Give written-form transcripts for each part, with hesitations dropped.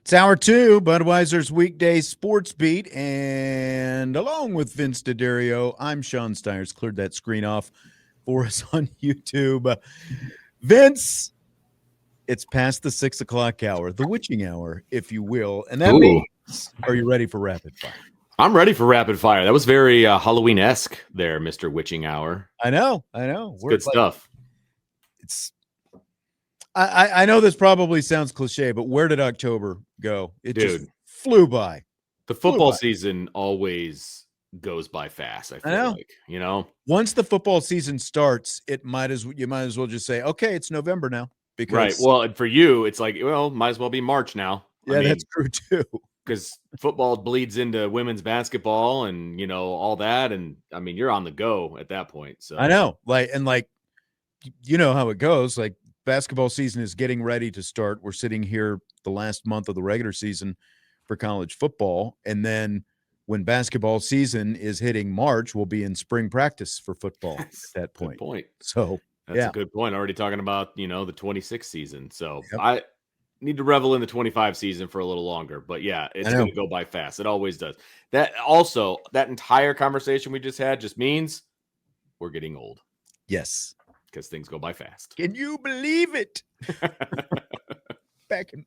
It's hour two, Budweiser's weekday sports beat. And along with Vince D'Addario, I'm Sean Steyers. Cleared that screen off for us on YouTube. Vince, it's past the 6 o'clock hour, the witching hour, if you will. And that Ooh. means, are you ready for rapid fire? I'm ready for rapid fire. That was very Halloween-esque there, Mr. Witching Hour. I know. It's good stuff. I know this probably sounds cliche, but where did October go? It just flew by. The football season always goes by fast, I feel like, you know? Once the football season starts, you might as well just say, okay, it's November now. Because, right. Well, and for you, it's like, well, might as well be March now. Yeah, that's true too. Because football bleeds into women's basketball and, you know, all that. And I mean, you're on the go at that point. So I know, you know how it goes. Like, basketball season is getting ready to start. We're sitting here the last month of the regular season for college football. And then when basketball season is hitting March, we'll be in spring practice for football at that point. Good point. So that's a good point. Already talking about, you know, the 26 season. So yep. I need to revel in the 25 season for a little longer. But yeah, it's going to go by fast. It always does. That entire conversation we just had just means we're getting old. Yes. Because things go by fast. Can you believe it? Back in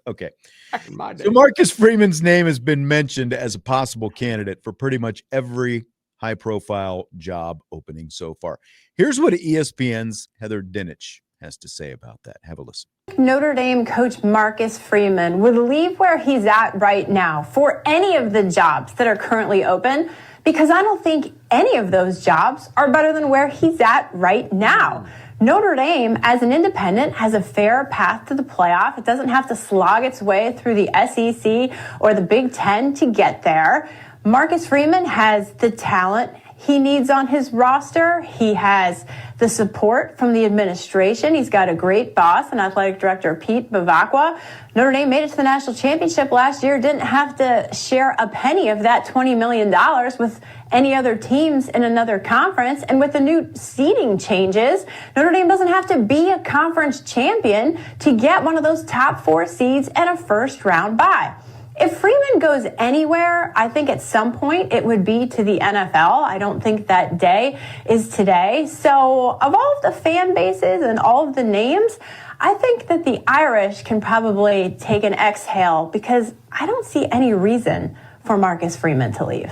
my day. So Marcus Freeman's name has been mentioned as a possible candidate for pretty much every high-profile job opening so far. Here's what ESPN's Heather Dinich has to say about that. Have a listen. Notre Dame coach Marcus Freeman would leave where he's at right now for any of the jobs that are currently open, because I don't think any of those jobs are better than where he's at right now. Notre Dame, as an independent, has a fair path to the playoff. It doesn't have to slog its way through the SEC or the Big Ten to get there. Marcus Freeman has the talent he needs on his roster. He has the support from the administration. He's got a great boss and athletic director, Pete Bevacqua. Notre Dame made it to the national championship last year, didn't have to share a penny of that $20 million with any other teams in another conference. And with the new seeding changes, Notre Dame doesn't have to be a conference champion to get one of those top 4 seeds and a first round bye. If Freeman goes anywhere, I think at some point it would be to the NFL. I don't think that day is today. So of all of the fan bases and all of the names, I think that the Irish can probably take an exhale, because I don't see any reason for Marcus Freeman to leave.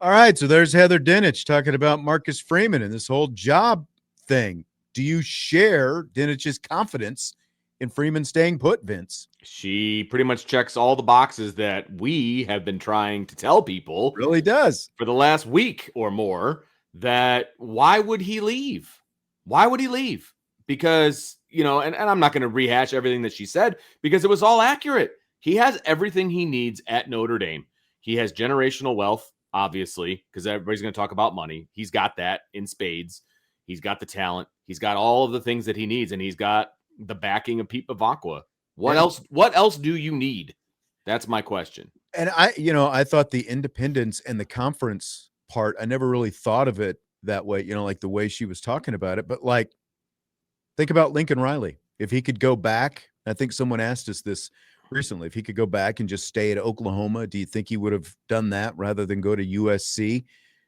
All right, so there's Heather Dinich talking about Marcus Freeman and this whole job thing. Do you share Dinich's confidence in Freeman staying put, Vince? She pretty much checks all the boxes that we have been trying to tell people. Really does. For the last week or more, that why would he leave? Why would he leave? Because, you know, and I'm not going to rehash everything that she said, because it was all accurate. He has everything he needs at Notre Dame. He has generational wealth, obviously, because everybody's going to talk about money. He's got that in spades. He's got the talent. He's got all of the things that he needs, and he's got the backing of Pete Bevacqua. What else do you need? That's my question. And I thought the independence and the conference part, I never really thought of it that way, like the way she was talking about it. But like, think about Lincoln Riley. If he could go back, I think someone asked us this recently, if he could go back and just stay at Oklahoma, do you think he would have done that rather than go to USC,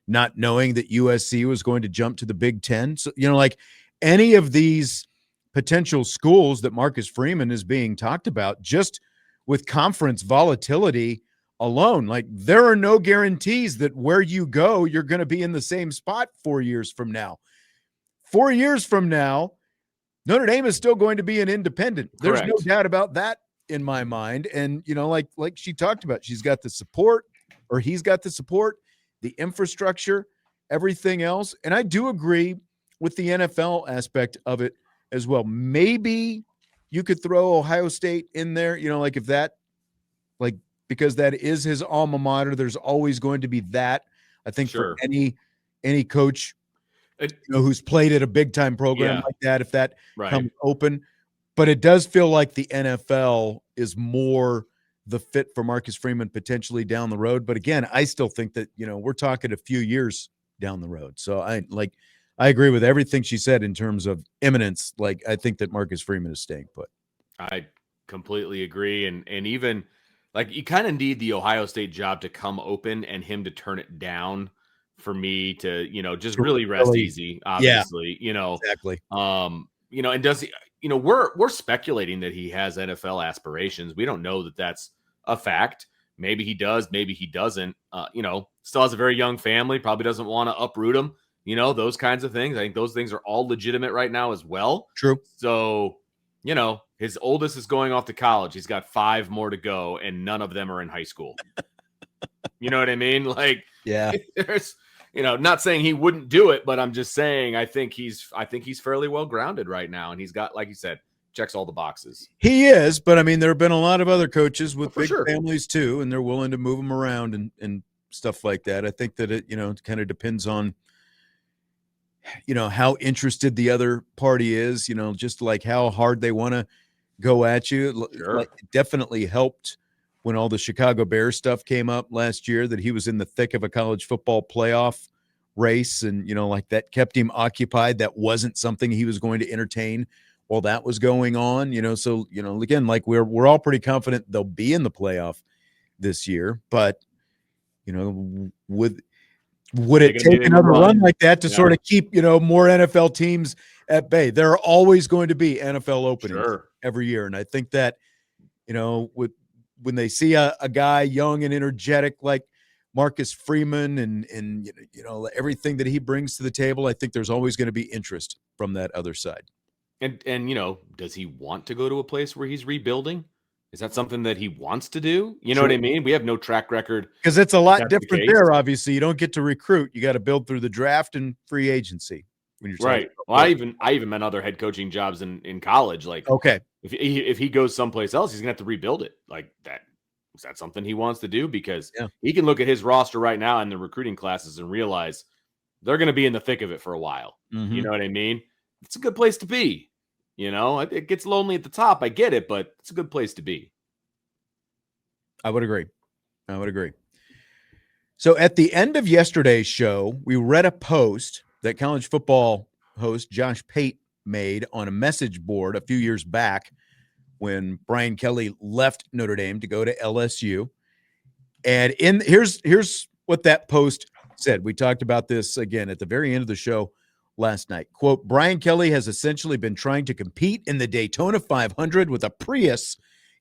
not knowing that USC was going to jump to the Big Ten? So, like any of these potential schools that Marcus Freeman is being talked about, just with conference volatility alone, like there are no guarantees that where you go, you're going to be in the same spot 4 years from now. 4 years from now, Notre Dame is still going to be an independent. There's no doubt about that in my mind. And, like she talked about, she's got the support, or he's got the support, the infrastructure, everything else. And I do agree with the NFL aspect of it as well. Maybe you could throw Ohio State in there, like if that, like, because that is his alma mater, there's always going to be that. I think for any coach, who's played at a big time program like that, if that comes open. But it does feel like the NFL is more the fit for Marcus Freeman potentially down the road. But again, I still think that, we're talking a few years down the road. So I agree with everything she said in terms of imminence. Like, I think that Marcus Freeman is staying put. I completely agree. And even Like, you kind of need the Ohio State job to come open and him to turn it down for me to, just really rest easy, obviously, Exactly. And does he, we're speculating that he has NFL aspirations. We don't know that that's a fact. Maybe he does, maybe he doesn't. Still has a very young family, probably doesn't want to uproot him, those kinds of things. I think those things are all legitimate right now as well. True. So, his oldest is going off to college. He's got 5 more to go, and none of them are in high school. You know what I mean? Like, yeah, there's, not saying he wouldn't do it, but I'm just saying I think he's fairly well grounded right now, and he's got, like you said, checks all the boxes. He is, but I mean, there have been a lot of other coaches with big sure. families too, and they're willing to move them around and stuff like that. I think that it kind of depends on how interested the other party is. Just like how hard they want to go at you. Sure. Like, it definitely helped when all the Chicago Bears stuff came up last year that he was in the thick of a college football playoff race, and like that kept him occupied. That wasn't something he was going to entertain while that was going on. So again, like we're all pretty confident they'll be in the playoff this year, but would it take another run like that to sort of keep more NFL teams at bay? There are always going to be NFL openings every year, and I think that when they see a guy young and energetic like Marcus Freeman and everything that he brings to the table, I think there's always going to be interest from that other side. And does he want to go to a place where he's rebuilding? Is that something that he wants to do? You know what I mean? We have no track record. Because it's a lot different there, obviously. You don't get to recruit. You got to build through the draft and free agency. When you're right. Well, I even meant other head coaching jobs in college. Like, okay, if he goes someplace else, he's gonna have to rebuild it. Like that. Is that something he wants to do? Because he can look at his roster right now and the recruiting classes and realize they're going to be in the thick of it for a while. Mm-hmm. You know what I mean? It's a good place to be. It gets lonely at the top. I get it, but it's a good place to be. I would agree. So at the end of yesterday's show, we read a post that college football host Josh Pate made on a message board a few years back when Brian Kelly left Notre Dame to go to LSU. And here's what that post said. We talked about this again at the very end of the show last night. Quote, Brian Kelly has essentially been trying to compete in the Daytona 500 with a Prius,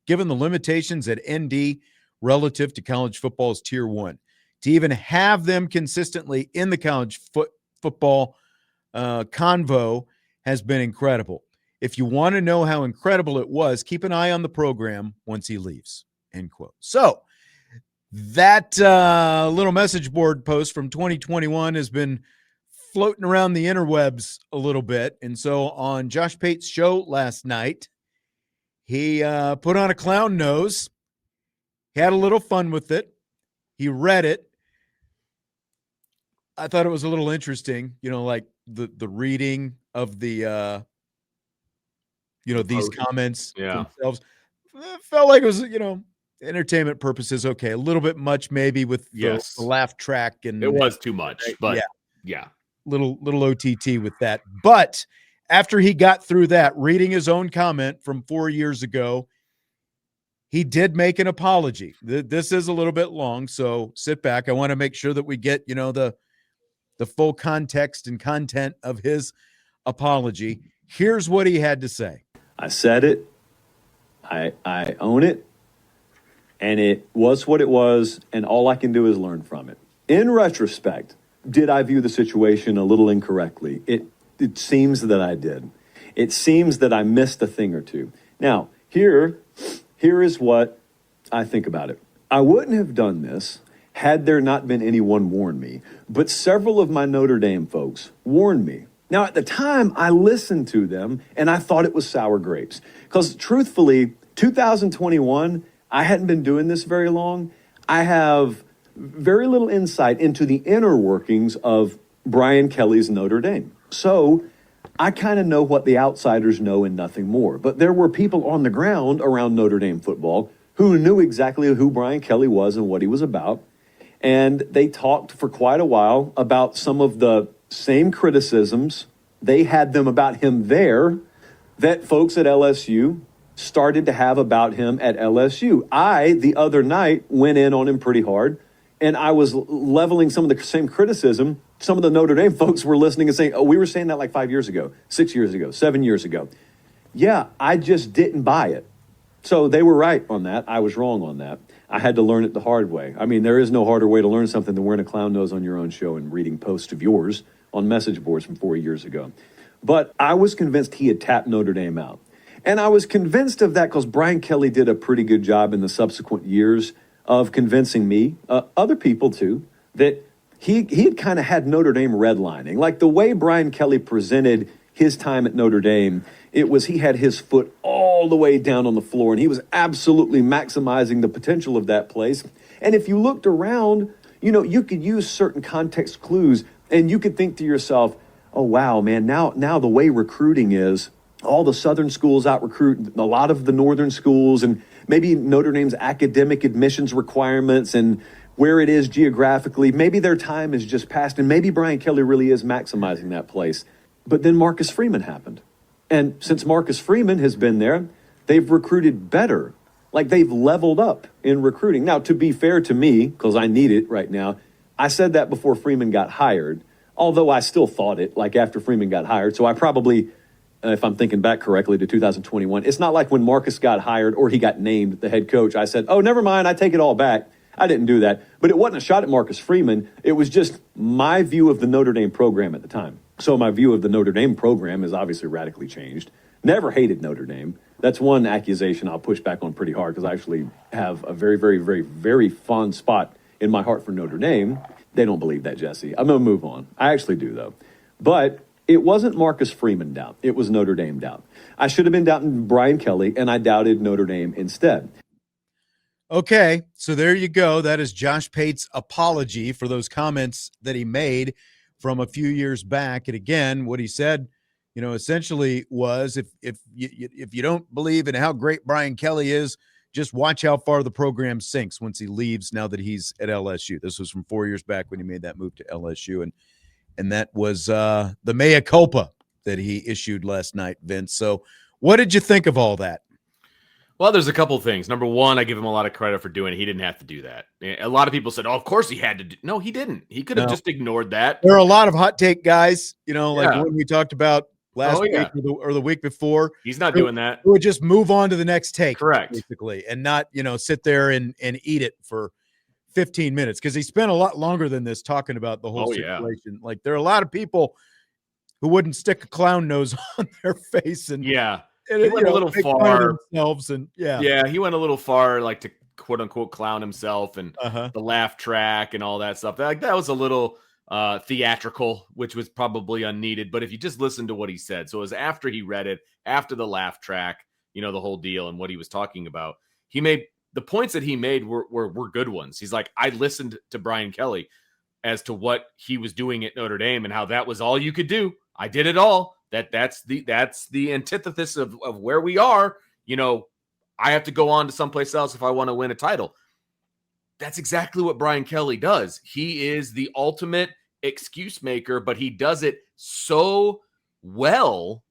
given the limitations at ND relative to college football's Tier 1. To even have them consistently in the college football convo has been incredible. If you want to know how incredible it was, keep an eye on the program once he leaves, end quote. So that little message board post from 2021 has been floating around the interwebs a little bit. And so on Josh Pate's show last night, he put on a clown nose. He had a little fun with it. He read it. I thought it was a little interesting, like the reading of the these comments themselves. It felt like it was, entertainment purposes. Okay. A little bit much maybe with the laugh track. And it was too much, but yeah. Little OTT with that. But after he got through that, reading his own comment from 4 years ago, he did make an apology. This is a little bit long, so sit back. I want to make sure that we get, the full context and content of his apology. Here's what he had to say. I said it. I own it. And it was what it was, and all I can do is learn from it. In retrospect, did I view the situation a little incorrectly? It seems that I did. It seems that I missed a thing or two. Now, here is what I think about it. I wouldn't have done this had there not been anyone warn me, but several of my Notre Dame folks warned me. Now, at the time, I listened to them, and I thought it was sour grapes. Because truthfully, 2021, I hadn't been doing this very long. I have very little insight into the inner workings of Brian Kelly's Notre Dame. So I kind of know what the outsiders know and nothing more. But there were people on the ground around Notre Dame football who knew exactly who Brian Kelly was and what he was about. And they talked for quite a while about some of the same criticisms they had them about him there that folks at LSU started to have about him at LSU. I, the other night, went in on him pretty hard, and I was leveling some of the same criticism. Some of the Notre Dame folks were listening and saying, oh, we were saying that like 5 years ago, 6 years ago, 7 years ago. Yeah, I just didn't buy it. So they were right on that. I was wrong on that. I had to learn it the hard way. I mean, there is no harder way to learn something than wearing a clown nose on your own show and reading posts of yours on message boards from 4 years ago. But I was convinced he had tapped Notre Dame out. And I was convinced of that because Brian Kelly did a pretty good job in the subsequent years of convincing me, other people too, that he had kind of had Notre Dame redlining. Like the way Brian Kelly presented his time at Notre Dame, it was he had his foot all the way down on the floor, and he was absolutely maximizing the potential of that place. And if you looked around, you know, you could use certain context clues, and you could think to yourself, oh, wow, man, now the way recruiting is, all the Southern schools out-recruit a lot of the Northern schools, and maybe Notre Dame's academic admissions requirements and where it is geographically, maybe their time is just past, and maybe Brian Kelly really is maximizing that place. But then Marcus Freeman happened. And since Marcus Freeman has been there, they've recruited better. Like they've leveled up in recruiting. Now, to be fair to me, because I need it right now, I said that before Freeman got hired, although I still thought it like after Freeman got hired. So I probably, if I'm thinking back correctly to 2021, it's not like when Marcus got hired or he got named the head coach, I said, oh, never mind, I take it all back. I didn't do that. But it wasn't a shot at Marcus Freeman. It was just my view of the Notre Dame program at the time. So my view of the Notre Dame program has obviously radically changed. Never hated Notre Dame. That's one accusation I'll push back on pretty hard because I actually have a very, very, very, very fond spot in my heart for Notre Dame. They don't believe that, Jesse. I'm going to move on. I actually do, though. But it wasn't Marcus Freeman doubt. It was Notre Dame doubt. I should have been doubting Brian Kelly, and I doubted Notre Dame instead. Okay, so there you go. That is Josh Pate's apology for those comments that he made from a few years back. And again, what he said, you know, essentially was if you don't believe in how great Brian Kelly is, just watch how far the program sinks once he leaves now that he's at LSU. This was from 4 years back when he made that move to LSU. And that was the mea culpa that he issued last night, Vince. So what did you think of all that? Well, there's a couple things. Number one, I give him a lot of credit for doing it. He didn't have to do that. A lot of people said, oh, of course he had to do. No, he didn't. He could have just ignored that. There are a lot of hot take guys, you know, like when we talked about last week or the week before. He's not doing that. Who would just move on to the next take. Correct. Basically, and not, you know, sit there and eat it for 15 minutes because he spent a lot longer than this talking about the whole situation. Yeah. Like there are a lot of people who wouldn't stick a clown nose on their face and And he went a little far. And he went a little far, like to quote unquote clown himself and the laugh track and all that stuff. That was a little theatrical, which was probably unneeded. But if you just listen to what he said, so it was after he read it, after the laugh track, you know, the whole deal and what he was talking about. He made the points that he made were good ones. He's like, I listened to Brian Kelly as to what he was doing at Notre Dame and how that was all you could do. I did it all. That's the antithesis of where we are. You know, I have to go on to someplace else if I want to win a title. That's exactly what Brian Kelly does. He is the ultimate excuse maker, but he does it so well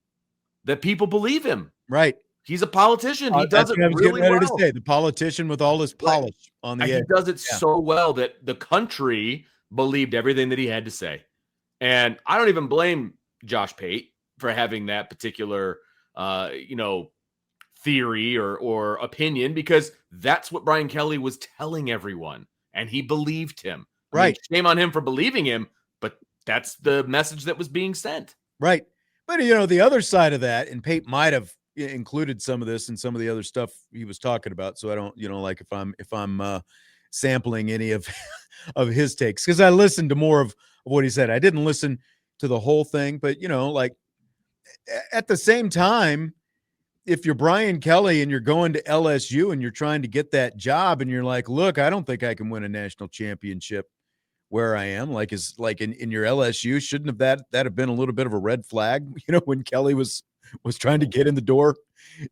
that people believe him. Right. He's a politician. He does it really well. To say, the politician with all his polish on the edge. He does it so well that the country believed everything that he had to say. And I don't even blame Josh Pate for having that particular, theory or opinion, because that's what Brian Kelly was telling everyone, and he believed him. I mean, shame on him for believing him, but that's the message that was being sent. Right. But, you know, the other side of that, and Pate might have included some of this in some of the other stuff he was talking about. So I don't, you know, like if I'm sampling any of his takes, because I listened to more of what he said. I didn't listen to the whole thing, but, you know, like at the same time, if you're Brian Kelly and you're going to LSU and you're trying to get that job and you're like, look, I don't think I can win a national championship where I am, like in your LSU, shouldn't have that have been a little bit of a red flag, you know, when Kelly was trying to get in the door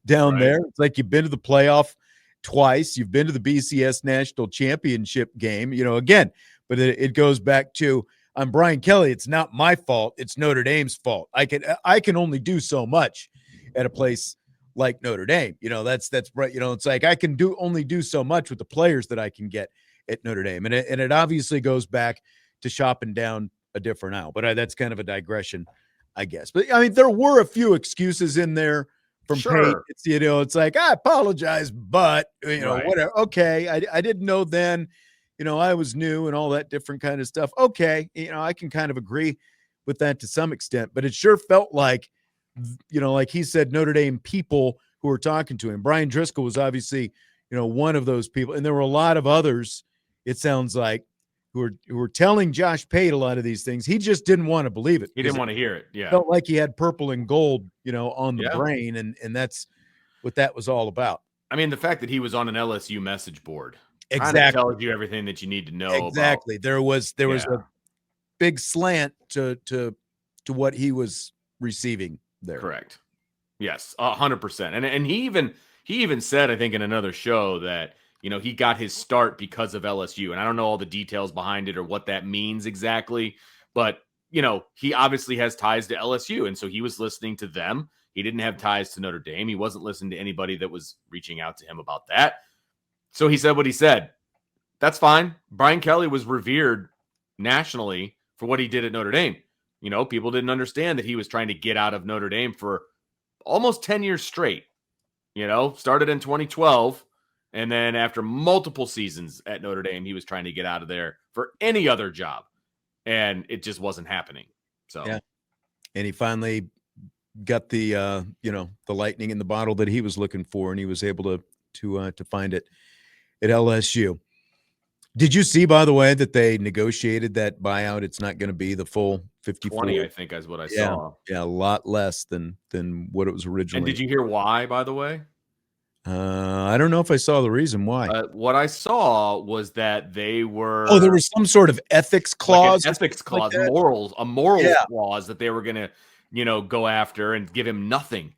down there. It's like you've been to the playoff twice, you've been to the BCS national championship game, you know, again, but it goes back to, I'm Brian Kelly. It's not my fault. It's Notre Dame's fault. I can only do so much at a place like Notre Dame. That's right. It's like I can only do so much with the players that I can get at Notre Dame. And it obviously goes back to shopping down a different aisle. But that's kind of a digression, I guess. But I mean, there were a few excuses in there from Pate. It's like, I apologize, but Right. whatever. Okay. I didn't know then, I was new and all that different kind of stuff. Okay. I can kind of agree with that to some extent, but it sure felt like, like he said, Notre Dame people who were talking to him. Brian Driscoll was obviously, one of those people. And there were a lot of others, it sounds like, who were telling Josh Pate a lot of these things. He just didn't want to believe it. He didn't want to hear it. Yeah. Felt like he had purple and gold, on the brain. And that's what that was all about. I mean, the fact that he was on an LSU message board exactly kind of tells you everything that you need to know. Exactly. About. There was a big slant to what he was receiving there. Correct. Yes, 100%. And he even said, I think in another show that, he got his start because of LSU. And I don't know all the details behind it or what that means exactly, but he obviously has ties to LSU. And so he was listening to them. He didn't have ties to Notre Dame. He wasn't listening to anybody that was reaching out to him about that. So he said what he said. That's fine. Brian Kelly was revered nationally for what he did at Notre Dame. People didn't understand that he was trying to get out of Notre Dame for almost 10 years straight. Started in 2012. And then after multiple seasons at Notre Dame, he was trying to get out of there for any other job. And it just wasn't happening. So, yeah. And he finally got the, the lightning in the bottle that he was looking for. And he was able to find it at LSU. Did you see, by the way, that they negotiated that buyout? It's not going to be the full 54. 20, I think, is what I saw. Yeah, a lot less than what it was originally. And did you hear why, by the way? I don't know if I saw the reason why. What I saw was that they were. Oh, there was some sort of ethics clause. Like an ethics clause, a moral clause that they were going to, go after and give him nothing.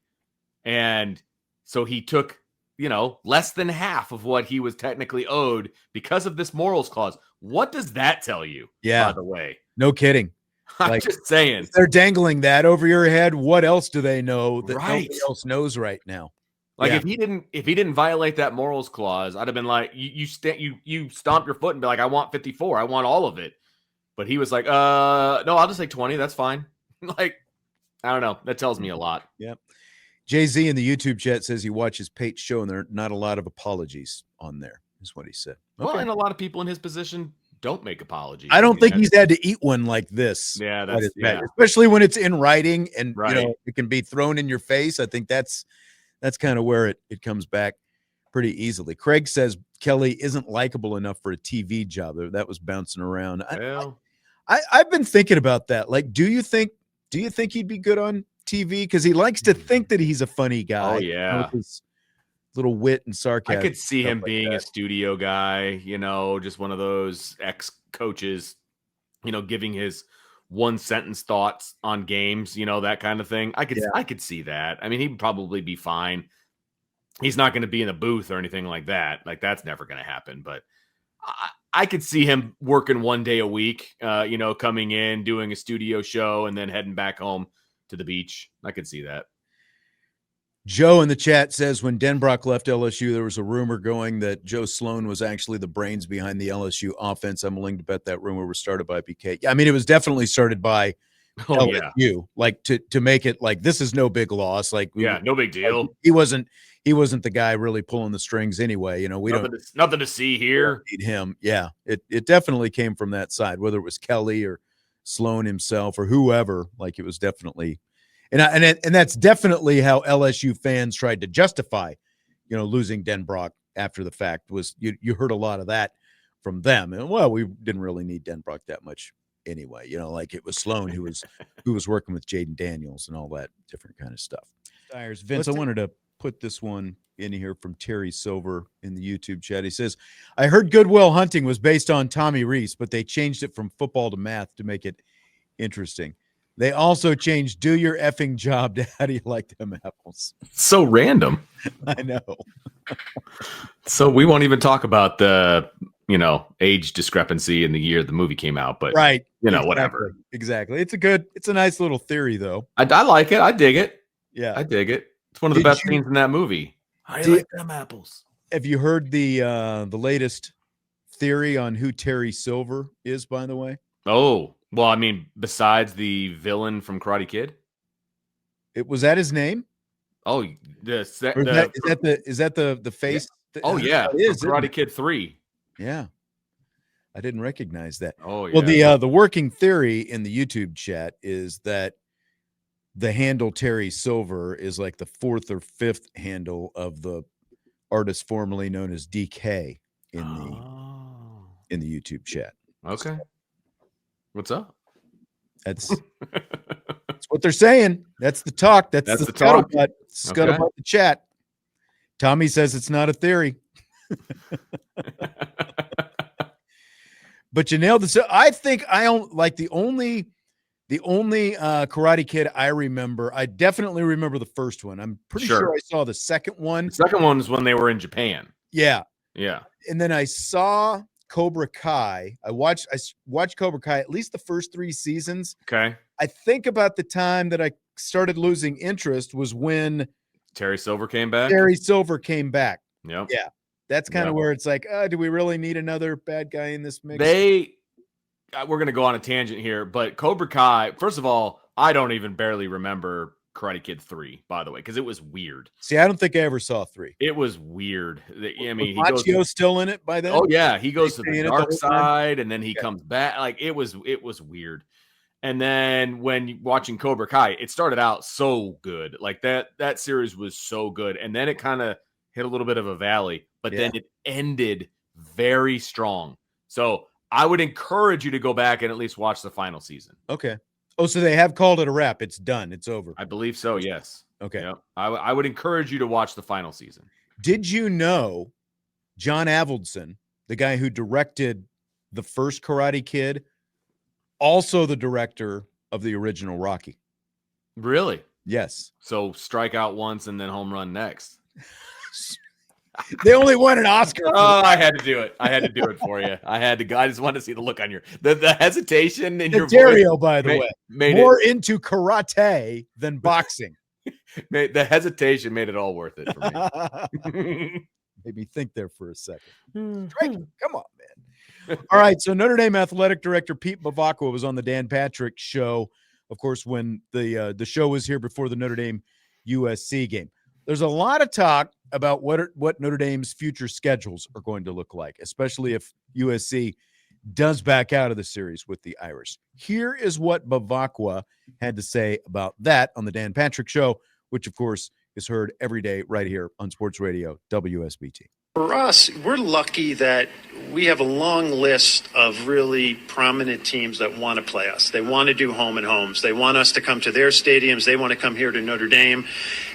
And so he took, less than half of what he was technically owed because of this morals clause. What does that tell you? Yeah. By the way, no kidding. I'm just saying. If they're dangling that over your head, what else do they know that nobody else knows right now? Like if he didn't violate that morals clause, I'd have been like, you stomp your foot and be like, I want 54, I want all of it. But he was like, no, I'll just take 20. That's fine. Like, I don't know. That tells me a lot. Yep. Jay-Z in the YouTube chat says he watches Pate's show and there are not a lot of apologies on there, is what he said. Okay. Well, and a lot of people in his position don't make apologies. I don't think he's had to eat one like this. Yeah, especially when it's in writing and right. It can be thrown in your face. I think that's kind of where it comes back pretty easily. Craig says Kelly isn't likable enough for a TV job. That was bouncing around. Well, I've been thinking about that. Like, do you think he'd be good on TV? Because he likes to think that he's a funny guy. Oh yeah, with his little wit and sarcasm. I could see him being a studio guy. Just one of those ex-coaches. Giving his one sentence thoughts on games. That kind of thing. I could see that. I mean, he'd probably be fine. He's not going to be in a booth or anything like that. Like that's never going to happen. But I could see him working one day a week. Coming in, doing a studio show, and then heading back home to the beach. I could see that. Joe in the chat says when Denbrock left LSU, there was a rumor going that Joe Sloan was actually the brains behind the LSU offense. I'm willing to bet that rumor was started by BK. Yeah, I mean, it was definitely started by LSU, like to make it like this is no big loss. Like, no big deal. Like, he wasn't the guy really pulling the strings anyway. We nothing to see here. Need him. Yeah, it definitely came from that side, whether it was Kelly or Sloan himself or whoever. Like it was definitely. And that's definitely how LSU fans tried to justify, losing Denbrock after the fact. Was you heard a lot of that from them, and well, we didn't really need Denbrock that much anyway. Like it was Sloan who was working with Jaden Daniels and all that different kind of stuff. Vince, I wanted to put this one in here from Terry Silver in the YouTube chat. He says, "I heard Good Will Hunting was based on Tommy Rees, but they changed it from football to math to make it interesting." They also changed "Do your effing job" to "How do you like them apples?" So random. I know. So we won't even talk about the, age discrepancy in the year the movie came out, but right. Exactly. Whatever. Exactly. It's a nice little theory though. I like it. I dig it. Yeah. I dig it. It's one of the Did best you- scenes in that movie. How do you Did- like them apples? Have you heard the latest theory on who Terry Silver is, by the way? Oh, well, I mean, besides the villain from Karate Kid. Was that his name? Oh, Or is that the face? Oh, yeah. It is, from isn't Karate it? Kid 3. Yeah. I didn't recognize that. Oh, yeah. Well, the working theory in the YouTube chat is that the handle Terry Silver is like the 4th or 5th handle of the artist formerly known as DK in the YouTube chat. Okay. What's up? That's what they're saying. That's the talk. That's the talk. scuttlebutt. Scuttlebutt the chat. Tommy says it's not a theory. But you nailed this. I think I don't like the only Karate Kid I remember. I definitely remember the first one. I'm pretty sure I saw the second one. The second one is when they were in Japan. Yeah. Yeah. And then I saw Cobra Kai. I watched Cobra Kai at least the first 3 seasons. Okay. I think about the time that I started losing interest was when Terry Silver came back. Terry Silver came back. Yep. Yeah. That's kind of where it's like, do we really need another bad guy in this mix? We're going to go on a tangent here, but Cobra Kai, first of all, I don't even barely remember Karate Kid 3, by the way, because it was weird. See, I don't think I ever saw 3. It was weird. I mean, was Machio still in it by then? Oh, yeah. He goes to Stay the in it dark the whole time? side, and then he comes back. Like, it was weird. And then when you're watching Cobra Kai, it started out so good. Like, that series was so good. And then it kind of hit a little bit of a valley, but then it ended very strong. So I would encourage you to go back and at least watch the final season. Okay. Oh, so they have called it a wrap. It's done. It's over. I believe so, yes. Okay. Yep. I would encourage you to watch the final season. Did you know John Avildsen, the guy who directed the first Karate Kid, also the director of the original Rocky? Really? Yes. So strike out once and then home run next. They only won an Oscar. Oh, I had to do it. I had to do it for you. I just wanted to see the look on your the hesitation in your Dario, voice. by the way, Made more into karate than boxing. The hesitation made it all worth it for me. Made me think there for a second. Come on, man. All right. So Notre Dame athletic director Pete Bevacqua was on the Dan Patrick show, of course, when the show was here before the Notre Dame USC game. There's a lot of talk about what Notre Dame's future schedules are going to look like, especially if USC does back out of the series with the Irish. Here is what Bevacqua had to say about that on the Dan Patrick Show, which, of course, is heard every day right here on Sports Radio WSBT. For us, we're lucky that we have a long list of really prominent teams that want to play us. They want to do home and homes. They want us to come to their stadiums. They want to come here to Notre Dame.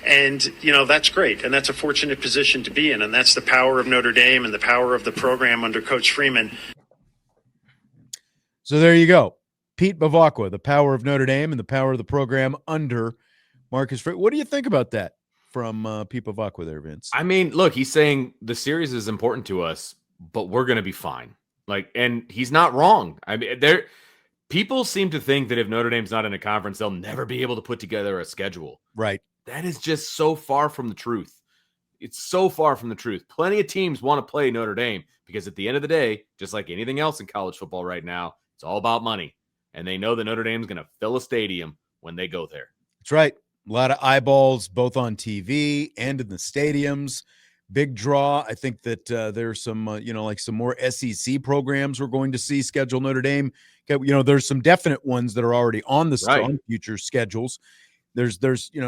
And, that's great. And that's a fortunate position to be in. And that's the power of Notre Dame and the power of the program under Coach Freeman. So there you go. Pete Bevacqua, the power of Notre Dame and the power of the program under Marcus Freeman. What do you think about that from Pete Bevacqua there, Vince? I mean, look, he's saying the series is important to us, but we're going to be fine. And he's not wrong. I mean, people seem to think that if Notre Dame's not in a conference, they'll never be able to put together a schedule. Right. That is just so far from the truth. It's so far from the truth. Plenty of teams want to play Notre Dame because at the end of the day, just like anything else in college football right now, it's all about money. And they know that Notre Dame's going to fill a stadium when they go there. That's right. A lot of eyeballs, both on TV and in the stadiums. Big draw. I think that there's some, some more SEC programs we're going to see schedule Notre Dame. There's some definite ones that are already on the on future schedules. There's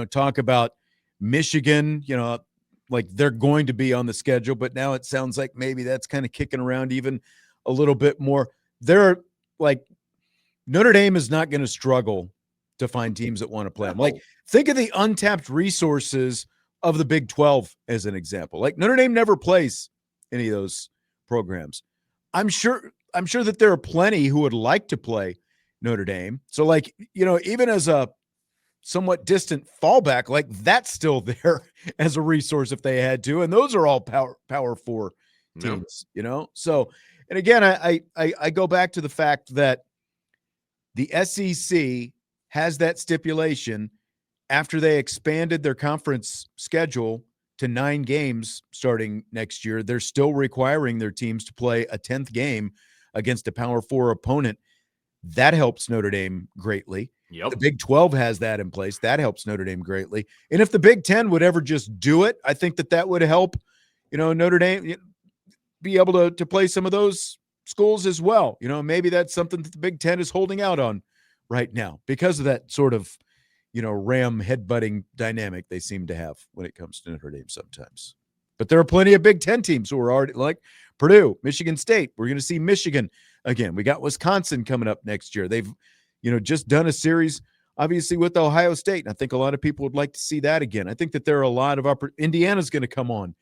talk about Michigan, like they're going to be on the schedule, but now it sounds like maybe that's kind of kicking around even a little bit more. Notre Dame is not going to struggle to find teams that want to play them. Like, think of the untapped resources of the Big 12 as an example. Like, Notre Dame never plays any of those programs. I'm sure that there are plenty who would like to play Notre Dame. So, even as a somewhat distant fallback, like that's still there as a resource if they had to. And those are all power 4 teams, So, and again, I go back to the fact that the SEC has that stipulation after they expanded their conference schedule to 9 games starting next year, they're still requiring their teams to play a 10th game against a Power 4 opponent. That helps Notre Dame greatly. Yep. The Big 12 has that in place. That helps Notre Dame greatly. And if the Big 10 would ever just do it, I think that would help, Notre Dame be able to play some of those schools as well. Maybe that's something that the Big 10 is holding out on right now because of that sort of, ram headbutting dynamic they seem to have when it comes to Notre Dame sometimes. But there are plenty of Big 10 teams who are already like Purdue, Michigan State. We're going to see Michigan again. We got Wisconsin coming up next year. They've, just done a series, obviously, with Ohio State. And I think a lot of people would like to see that again. I think that there are a lot of Indiana's going to come on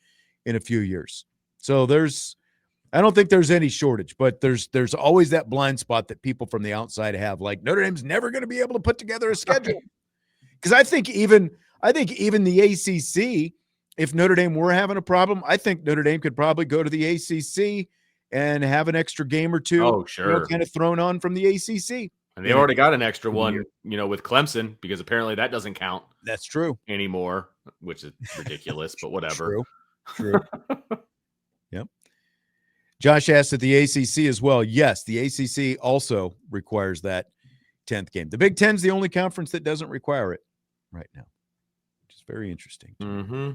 in a few years. So I don't think there's any shortage, but there's always that blind spot that people from the outside have. Like Notre Dame's never going to be able to put together a schedule. Because I think even the ACC, if Notre Dame were having a problem, I think Notre Dame could probably go to the ACC and have an extra game or two. Oh, sure. Kind of thrown on from the ACC. And they already got an extra one, with Clemson, because apparently that doesn't count. That's true. Anymore, which is ridiculous, but whatever. True. Yep. Josh asked at the ACC as well. Yes, the ACC also requires that 10th game. The Big Ten's the only conference that doesn't require it right now, which is very interesting. Mm-hmm.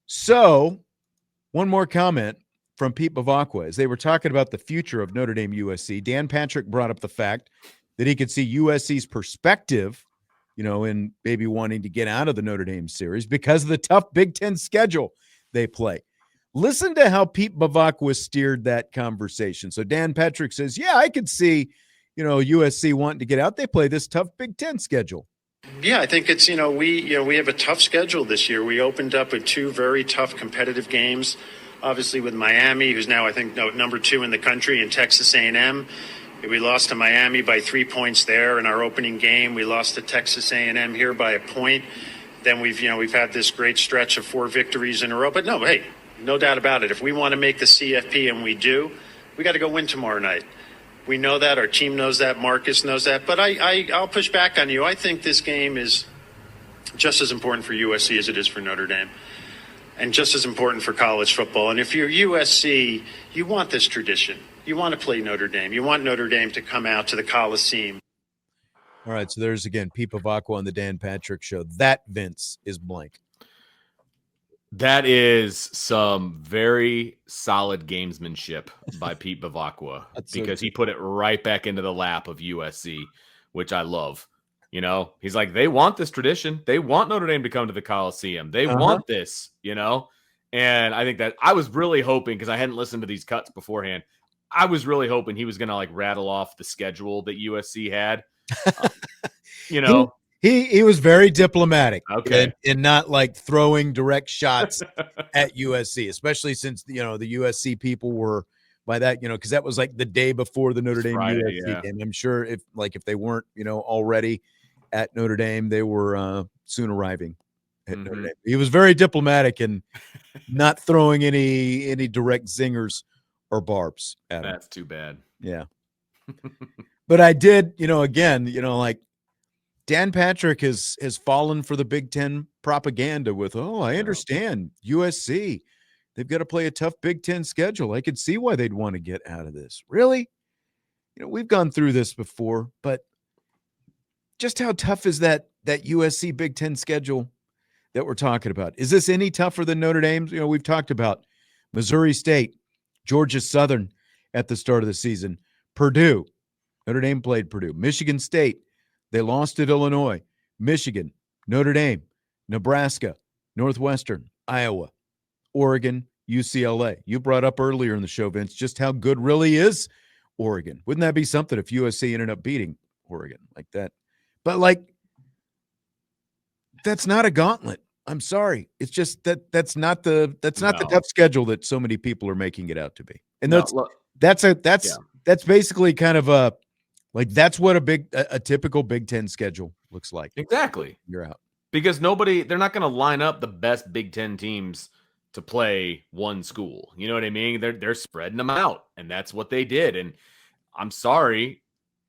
So, one more comment from Pete Bevacqua. As they were talking about the future of Notre Dame USC, Dan Patrick brought up the fact that he could see USC's perspective, in maybe wanting to get out of the Notre Dame series because of the tough Big Ten schedule they play. Listen to how Pete Bevacqua steered that conversation. So Dan Patrick says, yeah, I could see, USC wanting to get out. They play this tough Big Ten schedule. Yeah, I think it's, we have a tough schedule this year. We opened up with 2 very tough competitive games, obviously with Miami, who's now, I think, number 2 in the country, and Texas A&M. We lost to Miami by 3 points there in our opening game. We lost to Texas A&M here by a point. Then we've had this great stretch of 4 victories in a row. But no, hey, no doubt about it. If we want to make the CFP, and we do, we got to go win tomorrow night. We know that. Our team knows that. Marcus knows that. But I'll push back on you. I think this game is just as important for USC as it is for Notre Dame, and just as important for college football. And if you're USC, you want this tradition. You want to play Notre Dame. You want Notre Dame to come out to the Coliseum. All right, so there's, again, Pete Bevacqua on the Dan Patrick Show. That, Vince, is blank. That is some very solid gamesmanship by Pete Bevacqua because he put it right back into the lap of USC, which I love. He's like, they want this tradition. They want Notre Dame to come to the Coliseum. They want this, And I think that I was really hoping, because I hadn't listened to these cuts beforehand, I was really hoping he was going to rattle off the schedule that USC had. He was very diplomatic, okay, and not throwing direct shots at USC, especially since the USC people were by that, because that was the day before the Notre Dame Friday, USC game. I'm sure if they weren't already at Notre Dame, they were soon arriving at Notre Dame. He was very diplomatic and not throwing any direct zingers or barbs at him. That's too bad. Yeah. But I did, again, Dan Patrick has fallen for the Big Ten propaganda with, I understand USC. They've got to play a tough Big Ten schedule. I could see why they'd want to get out of this. Really? We've gone through this before, but just how tough is that USC Big Ten schedule that we're talking about? Is this any tougher than Notre Dame's? We've talked about Missouri State, Georgia Southern at the start of the season, Purdue. Notre Dame played Purdue. Michigan State, they lost at Illinois. Michigan, Notre Dame, Nebraska, Northwestern, Iowa, Oregon, UCLA. You brought up earlier in the show, Vince, just how good really is Oregon. Wouldn't that be something if USC ended up beating Oregon like that? But that's not a gauntlet. I'm sorry. It's just that's not the tough schedule that so many people are making it out to be. And that's basically kind of a that's what a typical Big Ten schedule looks like. Exactly. You're out. Because they're not going to line up the best Big Ten teams to play one school. You know what I mean? They're spreading them out, and that's what they did. And I'm sorry,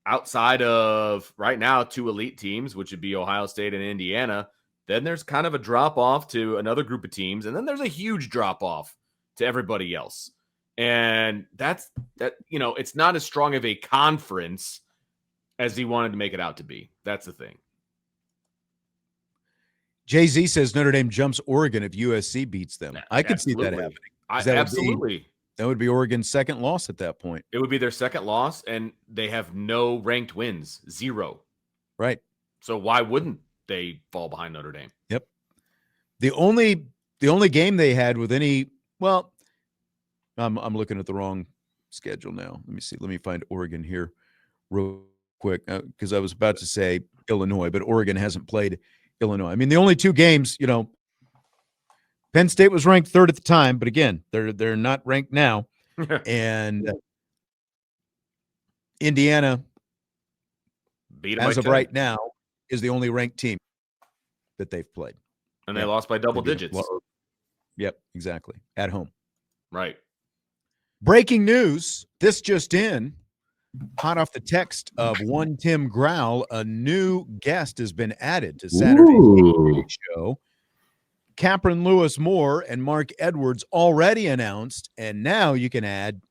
outside of right now 2 elite teams, which would be Ohio State and Indiana, then there's kind of a drop off to another group of teams, and then there's a huge drop off to everybody else. And that's it's not as strong of a conference as he wanted to make it out to be. That's the thing. Jay-Z says Notre Dame jumps Oregon if USC beats them. I could see that happening. Absolutely. That would be Oregon's second loss at that point. It would be their second loss, and they have no ranked wins, 0. Right. So why wouldn't they fall behind Notre Dame? Yep. The only game they had with any, well, I'm looking at the wrong schedule now. Let me see. Let me find Oregon here real quick because I was about to say Illinois, but Oregon hasn't played Illinois. I mean, the only 2 games, Penn State was ranked 3rd at the time, but again, they're not ranked now. And Indiana, beat them as of right now, is the only ranked team that they've played. And they lost by double digits. Yep, exactly. At home. Right. Breaking news. This just in. Hot off the text of one Tim Growl, a new guest has been added to Saturday's show. Capron Lewis Moore and Mark Edwards already announced, and now you can add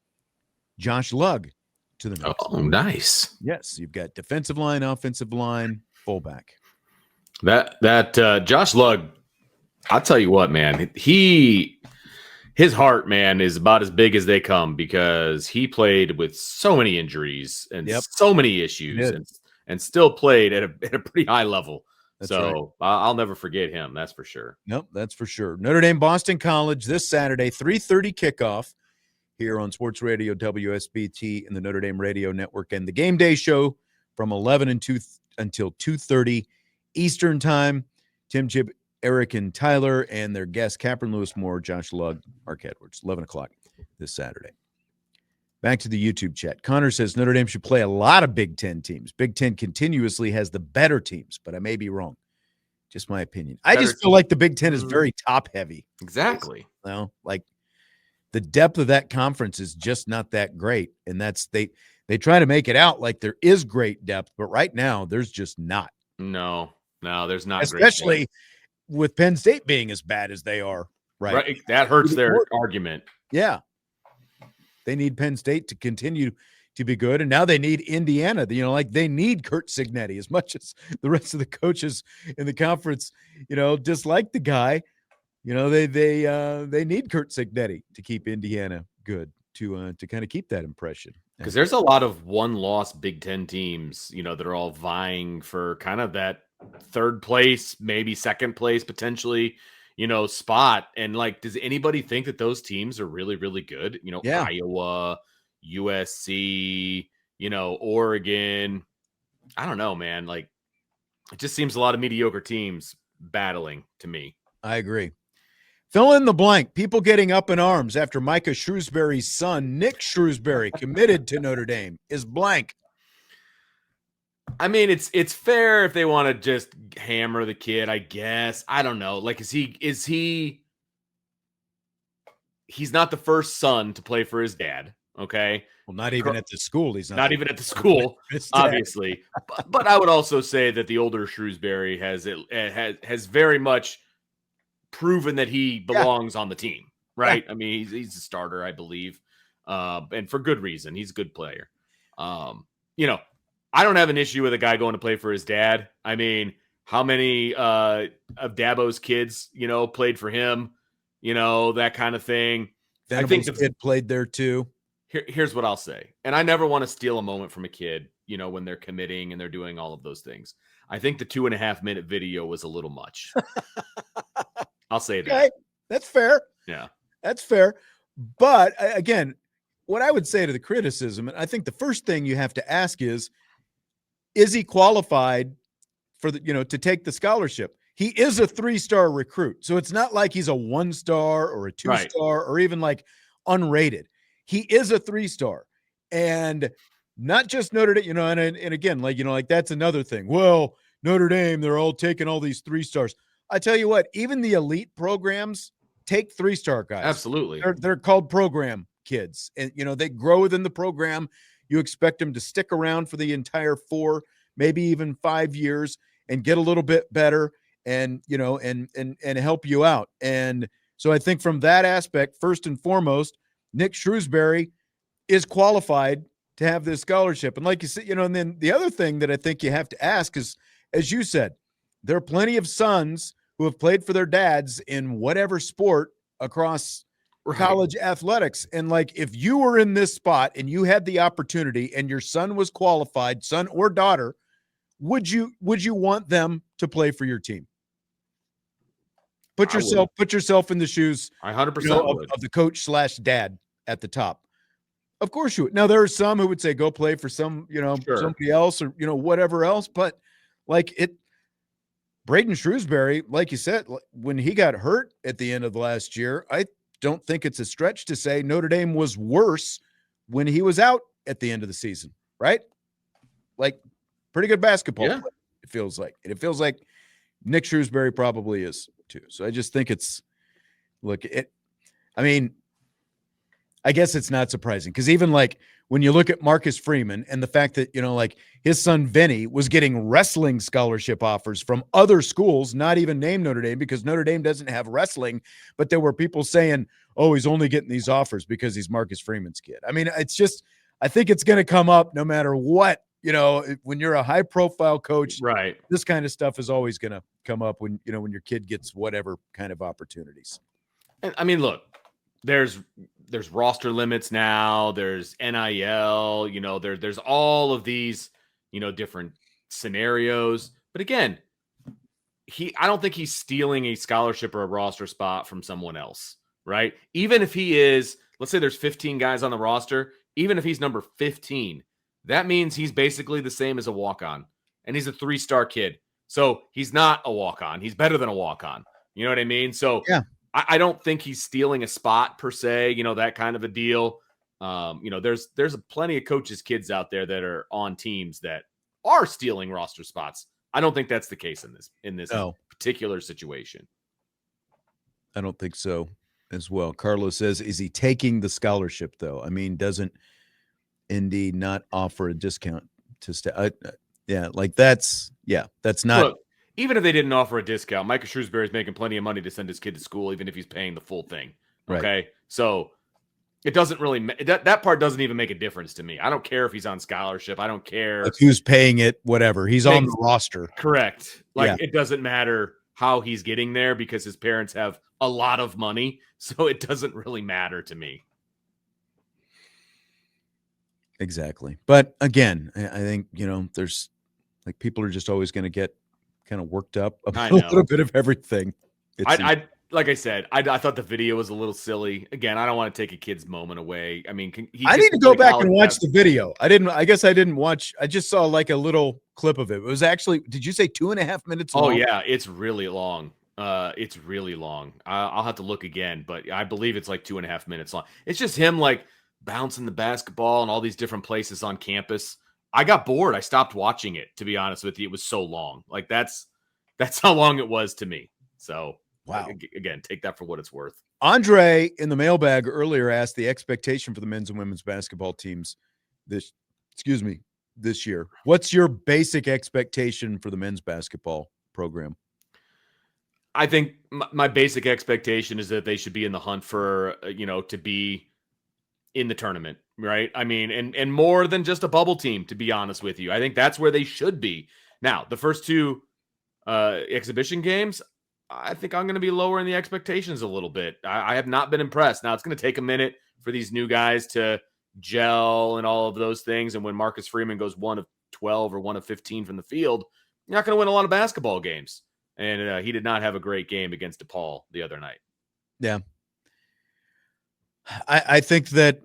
Josh Lugg to the mix. Oh, nice. Yes, you've got defensive line, offensive line, fullback. That Josh Lugg, I'll tell you what, man, his heart, man, is about as big as they come because he played with so many injuries and so many issues and still played at a pretty high level. That's so right. I'll never forget him. That's for sure. Nope, that's for sure. Notre Dame, Boston College this Saturday, 3:30 kickoff here on Sports Radio WSBT and the Notre Dame Radio Network, and the Game Day Show from 11 until 2:30 Eastern Time. Tim Jibb, Eric and Tyler, and their guests, Capron Lewis Moore, Josh Lugg, Mark Edwards, 11 o'clock this Saturday. Back to the YouTube chat. Connor says Notre Dame should play a lot of Big Ten teams. Big Ten continuously has the better teams, but I may be wrong. Just my opinion. I just feel like the Big Ten is very top-heavy. Exactly. Like the depth of that conference is just not that great, and that's they try to make it out like there is great depth, but right now there's just not. No, there's not. Especially with Penn State being as bad as they are. Right. That hurts their argument. Yeah. They need Penn State to continue to be good, and now they need Indiana. They need Curt Cignetti as much as the rest of the coaches in the conference, dislike the guy. They need Curt Cignetti to keep Indiana good, to kind of keep that impression. Because there's a lot of one-loss Big Ten teams, that are all vying for kind of that 3rd place, maybe 2nd place, potentially, spot. And does anybody think that those teams are really, really good? Iowa, USC, Oregon. I don't know, man. It just seems a lot of mediocre teams battling to me. I agree. Fill in the blank. People getting up in arms after Micah Shrewsberry's son, Nick Schrewsberry, committed to Notre Dame is blank. I mean, it's fair if they want to just hammer the kid, I guess. I don't know. He's not the first son to play for his dad. Okay. Well, not even at the school. He's not even at the school, obviously. But I would also say that the older Shrewsberry has very much proven that he belongs on the team, right? Yeah. I mean, he's a starter, I believe, and for good reason. He's a good player. I don't have an issue with a guy going to play for his dad. I mean, how many of Dabo's kids, played for him, that kind of thing. Venables' I think the kid played there too. Here's what I'll say. And I never want to steal a moment from a kid, when they're committing and they're doing all of those things. I think the 2.5-minute video was a little much. I'll say that. Okay. That's fair. Yeah. That's fair. But again, what I would say to the criticism, and I think the first thing you have to ask is he qualified for to take the scholarship? He is a 3-star recruit. So it's not like he's a 1-star or a 2-star or even unrated. He is a 3-star, and not just Notre Dame, and again, that's another thing. Well, Notre Dame, they're all taking all these 3-stars. I tell you what, even the elite programs take 3-star guys. Absolutely. They're called program kids, and they grow within the program. You expect him to stick around for the entire 4, maybe even 5 years and get a little bit better and, you know, and help you out. And so I think from that aspect, first and foremost, Nick Schrewsberry is qualified to have this scholarship. And like you said, you know, and then the other thing that I think you have to ask is, as you said, there are plenty of sons who have played for their dads in whatever sport across college athletics. And like, if you were in this spot and you had the opportunity and your son was qualified, son or daughter, would you want them to play for your team? Put yourself in the shoes, I 100% of the coach / dad at the top. Of course you would. Now there are some who would say go play for some, you know, somebody else or, you know, whatever else. But like Braden Shrewsberry, like you said, when he got hurt at the end of the last year, I don't think it's a stretch to say Notre Dame was worse when he was out at the end of the season, right? Like pretty good basketball play, it feels like. And it feels like Nick Schrewsberry probably is too. So I just think I mean, I guess it's not surprising because even like when you look at Marcus Freeman and the fact that, you know, like his son Vinny was getting wrestling scholarship offers from other schools, not even named Notre Dame, because Notre Dame doesn't have wrestling, but there were people saying, oh, he's only getting these offers because he's Marcus Freeman's kid. I mean, it's just, I think it's going to come up no matter what, you know, when you're a high profile coach, right? This kind of stuff is always going to come up when, you know, when your kid gets whatever kind of opportunities. And I mean, look, there's roster limits now, there's NIL, you know, there's all of these, you know, different scenarios. But again, I don't think he's stealing a scholarship or a roster spot from someone else, right? Even if he is, let's say there's 15 guys on the roster, even if he's number 15, that means he's basically the same as a walk-on. And he's a 3-star kid. So he's not a walk-on. He's better than a walk-on. You know what I mean? So yeah. I don't think he's stealing a spot per se, you know, that kind of a deal. You know, there's plenty of coaches' kids out there that are on teams that are stealing roster spots. I don't think that's the case in this particular situation. I don't think so as well. Carlos says, is he taking the scholarship though? I mean, doesn't Indy not offer a discount to stay? Yeah, like that's not. Look, even if they didn't offer a discount, Marcus Shrewsberry is making plenty of money to send his kid to school, even if he's paying the full thing. Okay. Right. So it doesn't really, that part doesn't even make a difference to me. I don't care if he's on scholarship. I don't care. Like who's paying it, whatever. He's on the roster. Correct. Like it doesn't matter how he's getting there because his parents have a lot of money. So it doesn't really matter to me. Exactly. But again, I think, you know, there's like people are just always going to get kind of worked up about a little bit of everything. Like I said, I thought the video was a little silly. Again, I don't want to take a kid's moment away. I mean, I need to go back and watch the video. I guess I didn't watch. I just saw like a little clip of it. It was actually, did you say 2.5 minutes long? Oh yeah, it's really long. It's really long. I'll have to look again, but I believe it's like 2.5 minutes long. It's just him like bouncing the basketball in all these different places on campus. I got bored. I stopped watching it, to be honest with you. It was so long. Like that's how long it was to me. So wow. Again, take that for what it's worth. Andre in the mailbag earlier asked the expectation for the men's and women's basketball teams this year. What's your basic expectation for the men's basketball program? I think my basic expectation is that they should be in the hunt for, you know, to be in the tournament, right? I mean, and more than just a bubble team, to be honest with you. I think that's where they should be. Now, the first 2 exhibition games, I think I'm going to be lowering the expectations a little bit. I have not been impressed. Now, it's going to take a minute for these new guys to gel and all of those things. And when Marcus Freeman goes 1 of 12 or 1 of 15 from the field, you're not going to win a lot of basketball games. And he did not have a great game against DePaul the other night. Yeah. I think that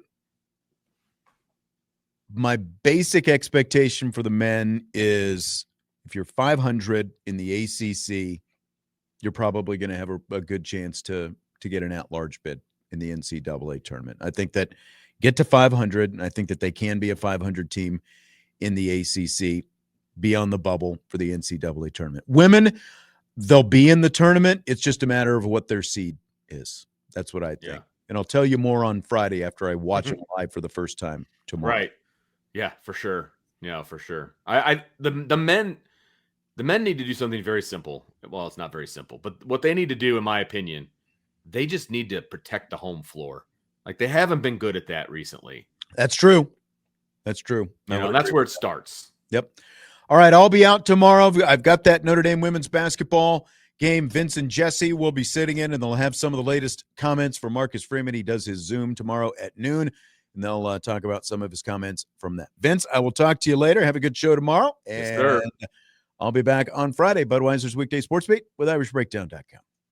my basic expectation for the men is if you're 500 in the ACC, you're probably going to have a good chance to get an at-large bid in the NCAA tournament. I think that get to 500, and I think that they can be a 500 team in the ACC, be on the bubble for the NCAA tournament. Women, they'll be in the tournament. It's just a matter of what their seed is. That's what I think. Yeah. And I'll tell you more on Friday after I watch it live for the first time tomorrow. Right. Yeah, for sure. Yeah, for sure. The men need to do something very simple. Well, it's not very simple, but what they need to do, in my opinion, they just need to protect the home floor. Like, they haven't been good at that recently. That's true. That's true. That's where it starts. Yep. All right, I'll be out tomorrow. I've got that Notre Dame women's basketball game. Vince and Jesse will be sitting in, and they'll have some of the latest comments from Marcus Freeman. He does his Zoom tomorrow at noon, and they'll talk about some of his comments from that. Vince, I will talk to you later. Have a good show tomorrow. Yes, sir. And I'll be back on Friday. Budweiser's Weekday Sports Beat with IrishBreakdown.com.